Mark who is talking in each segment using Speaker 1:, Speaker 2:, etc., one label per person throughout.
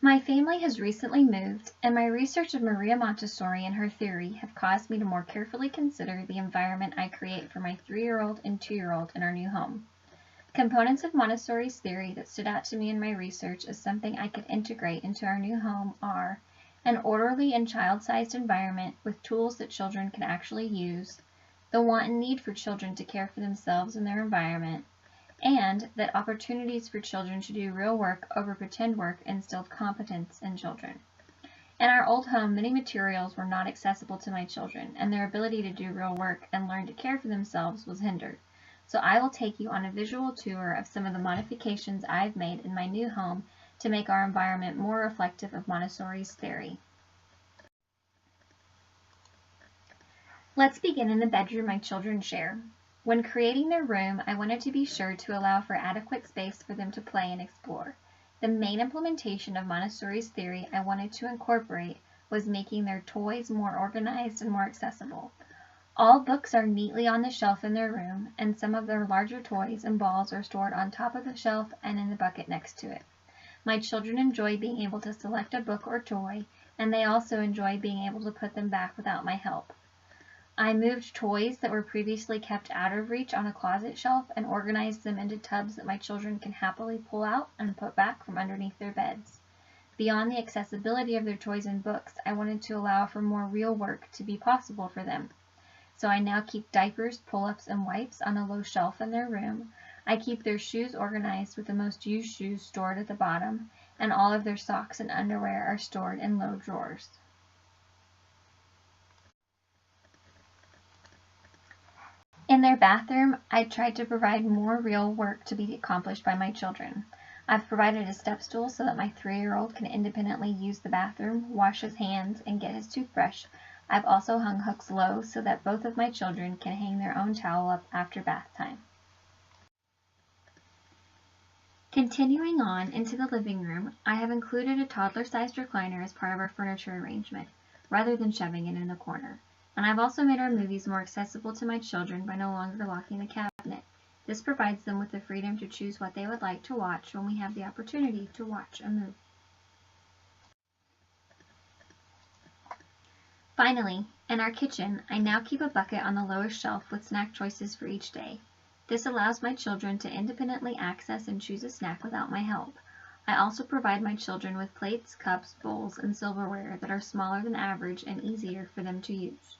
Speaker 1: My family has recently moved, and my research of Maria Montessori and her theory have caused me to more carefully consider the environment I create for my 3-year-old and 2-year-old in our new home. Components of Montessori's theory that stood out to me in my research as something I could integrate into our new home are an orderly and child-sized environment with tools that children can actually use, the want and need for children to care for themselves and their environment, and that opportunities for children to do real work over pretend work instilled competence in children. In our old home, many materials were not accessible to my children, and their ability to do real work and learn to care for themselves was hindered. So I will take you on a visual tour of some of the modifications I've made in my new home to make our environment more reflective of Montessori's theory. Let's begin in the bedroom my children share. When creating their room, I wanted to be sure to allow for adequate space for them to play and explore. The main implementation of Montessori's theory I wanted to incorporate was making their toys more organized and more accessible. All books are neatly on the shelf in their room, and some of their larger toys and balls are stored on top of the shelf and in the bucket next to it. My children enjoy being able to select a book or toy, and they also enjoy being able to put them back without my help. I moved toys that were previously kept out of reach on a closet shelf and organized them into tubs that my children can happily pull out and put back from underneath their beds. Beyond the accessibility of their toys and books, I wanted to allow for more real work to be possible for them. So I now keep diapers, pull-ups, and wipes on a low shelf in their room. I keep their shoes organized with the most used shoes stored at the bottom, and all of their socks and underwear are stored in low drawers. In their bathroom, I tried to provide more real work to be accomplished by my children. I've provided a step stool so that my 3-year-old can independently use the bathroom, wash his hands, and get his toothbrush. I've also hung hooks low so that both of my children can hang their own towel up after bath time. Continuing on into the living room, I have included a toddler-sized recliner as part of our furniture arrangement, rather than shoving it in a corner. And I've also made our movies more accessible to my children by no longer locking the cabinet. This provides them with the freedom to choose what they would like to watch when we have the opportunity to watch a movie. Finally, in our kitchen, I now keep a bucket on the lowest shelf with snack choices for each day. This allows my children to independently access and choose a snack without my help. I also provide my children with plates, cups, bowls, and silverware that are smaller than average and easier for them to use.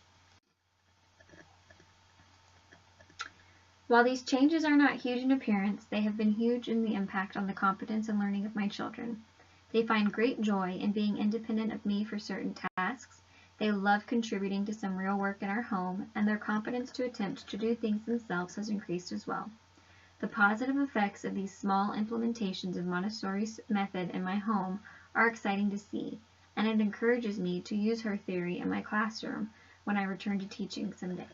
Speaker 1: While these changes are not huge in appearance, they have been huge in the impact on the competence and learning of my children. They find great joy in being independent of me for certain tasks. They love contributing to some real work in our home, and their confidence to attempt to do things themselves has increased as well. The positive effects of these small implementations of Montessori's method in my home are exciting to see, and it encourages me to use her theory in my classroom when I return to teaching someday.